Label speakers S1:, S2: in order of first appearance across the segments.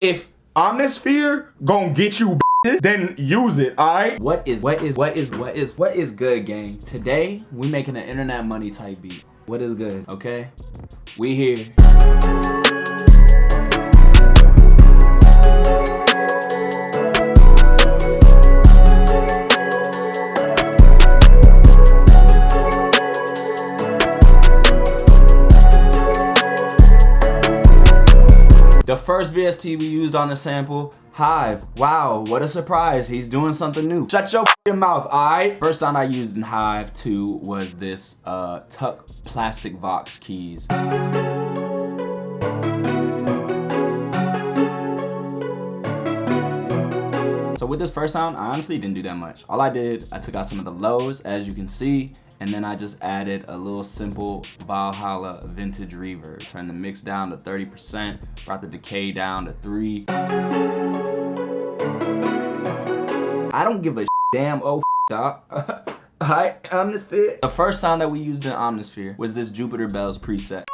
S1: If Omnisphere gonna get you bitches, then use it, alright?
S2: What is good, gang? Today, we making an internet money type beat. What is good, okay? We here. The first VST we used on the sample, Hive. Wow, what a surprise. He's doing something new.
S1: Shut your mouth, alright?
S2: First sound I used in Hive 2 was this Tuck plastic Vox keys. So with this first sound, I honestly didn't do that much. All I did, I took out some of the lows, as you can see, and then I just added a little simple Valhalla vintage reverb. Turned the mix down to 30%, brought the decay down to 3. I don't give a damn, oh dog.
S1: Hi, Omnisphere.
S2: The first sound that we used in Omnisphere was this Jupiter Bells preset.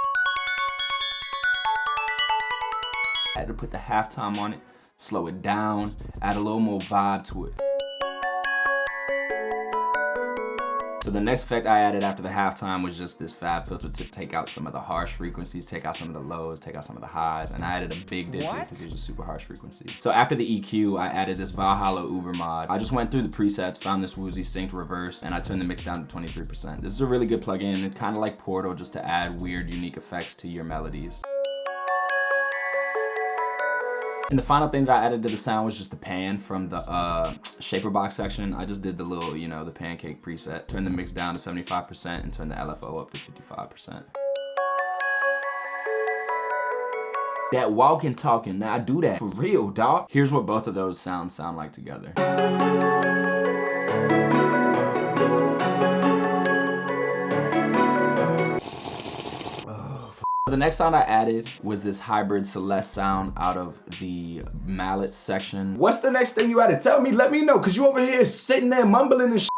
S2: I had to put the halftime on it, slow it down, add a little more vibe to it. So the next effect I added after the halftime was just this fab filter to take out some of the harsh frequencies, take out some of the lows, take out some of the highs, and I added a big dip because it was a super harsh frequency. So after the EQ, I added this Valhalla Uber mod. I just went through the presets, found this Woozy synced reverse, and I turned the mix down to 23%. This is a really good plugin. It's kind of like Portal, just to add weird, unique effects to your melodies. And the final thing that I added to the sound was just the pan from the shaper box section. I just did the little, you know, the pancake preset. Turned the mix down to 75% and turned the LFO up to 55%. That walking, talking, now I do that for real, dog. Here's what both of those sounds sound like together. The next sound I added was this hybrid Celeste sound out of the mallet section.
S1: What's the next thing you added? Tell me, let me know, cause you over here sitting there mumbling and shit.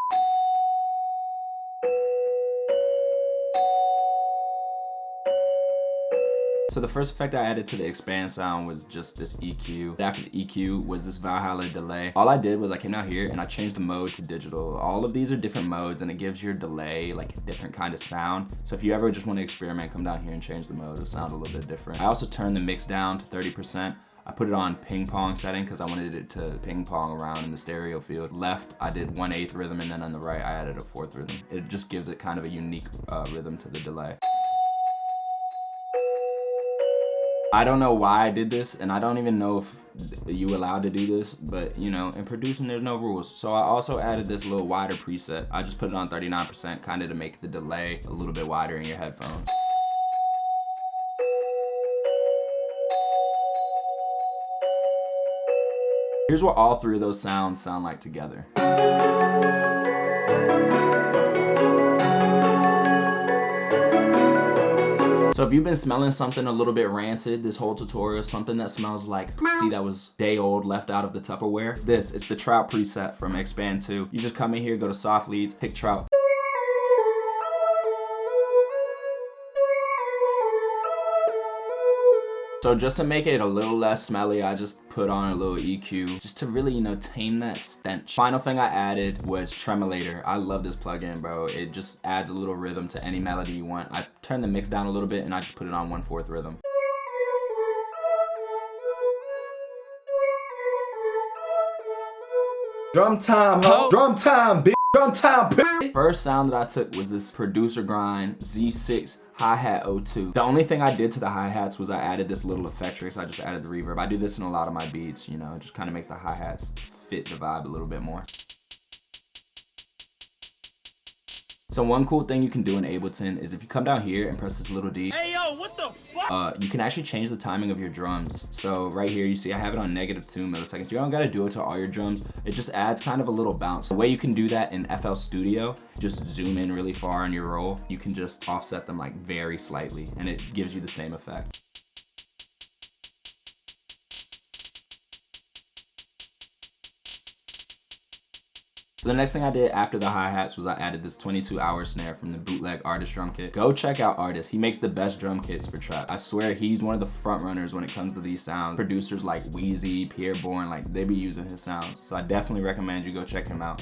S2: So the first effect I added to the expand sound was just this EQ. After the EQ was this Valhalla delay. All I did was I came out here and I changed the mode to digital. All of these are different modes and it gives your delay like a different kind of sound. So if you ever just want to experiment, come down here and change the mode. It'll sound a little bit different. I also turned the mix down to 30%. I put it on ping pong setting because I wanted it to ping pong around in the stereo field. Left, I did 1/8 rhythm, and then on the right, I added a 4th rhythm. It just gives it kind of a unique rhythm to the delay. I don't know why I did this, and I don't even know if you allowed to do this, but you know, in producing there's no rules. So I also added this little wider preset. I just put it on 39% kind of to make the delay a little bit wider in your headphones. Here's what all three of those sounds sound like together. So if you've been smelling something a little bit rancid this whole tutorial, something that smells like that was day old left out of the Tupperware, it's this. It's the Trout preset from Expand 2. You just come in here, go to soft leads, pick Trout. So just to make it a little less smelly, I just put on a little EQ just to really, you know, tame that stench. Final thing I added was Tremolator. I love this plugin, bro. It just adds a little rhythm to any melody you want. I turned the mix down a little bit and I just put it on 1/4 rhythm.
S1: Drum time, ho. Drum time, bitch. Drum time, bitch.
S2: First sound that I took was this Producer Grind Z6 hi-hat 02. The only thing I did to the hi-hats was I added this little effectrix. I just added the reverb. I do this in a lot of my beats, you know, it just kind of makes the hi-hats fit the vibe a little bit more. So one cool thing you can do in Ableton is if you come down here and press this little D, hey yo, what the fuck? You can actually change the timing of your drums. So right here, you see I have it on -2 milliseconds. You don't gotta do it to all your drums. It just adds kind of a little bounce. The way you can do that in FL Studio, just zoom in really far on your roll. You can just offset them like very slightly and it gives you the same effect. So the next thing I did after the hi-hats was I added this 22-hour snare from the bootleg Artist drum kit. Go check out Artist. He makes the best drum kits for trap. I swear he's one of the front runners when it comes to these sounds. Producers like Wheezy, Pierre Bourne, like they be using his sounds. So I definitely recommend you go check him out.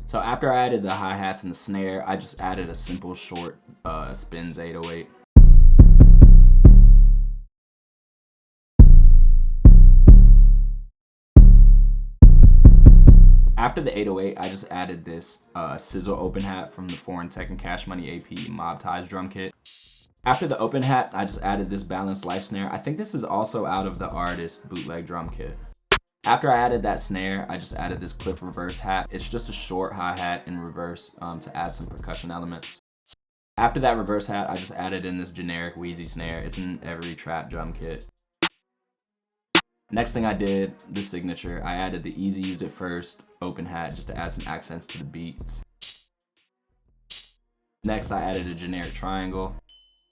S2: So after I added the hi-hats and the snare, I just added a simple short spins 808. After the 808, I just added this sizzle open hat from the Foreign Tech and Cash Money AP Mob Ties drum kit. After the open hat, I just added this balanced life snare. I think this is also out of the Artist bootleg drum kit. After I added that snare, I just added this Cliff reverse hat. It's just a short hi-hat in reverse to add some percussion elements. After that reverse hat, I just added in this generic Wheezy snare. It's in every trap drum kit. Next thing I did, the signature, I added the Easy Used It First open hat just to add some accents to the beats. Next, I added a generic triangle.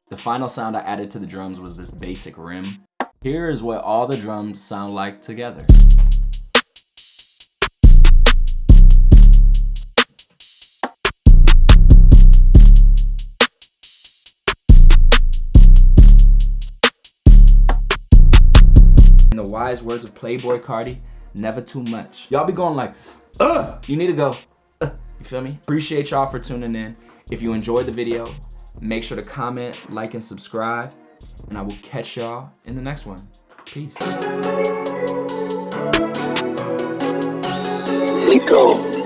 S2: The final sound I added to the drums was this basic rim. Here is what all the drums sound like together. In the wise words of Playboy Cardi, never too much. Y'all be going like, ugh! You need to go, you feel me? Appreciate y'all for tuning in. If you enjoyed the video, make sure to comment, like, and subscribe. And I will catch y'all in the next one. Peace.
S3: Liko.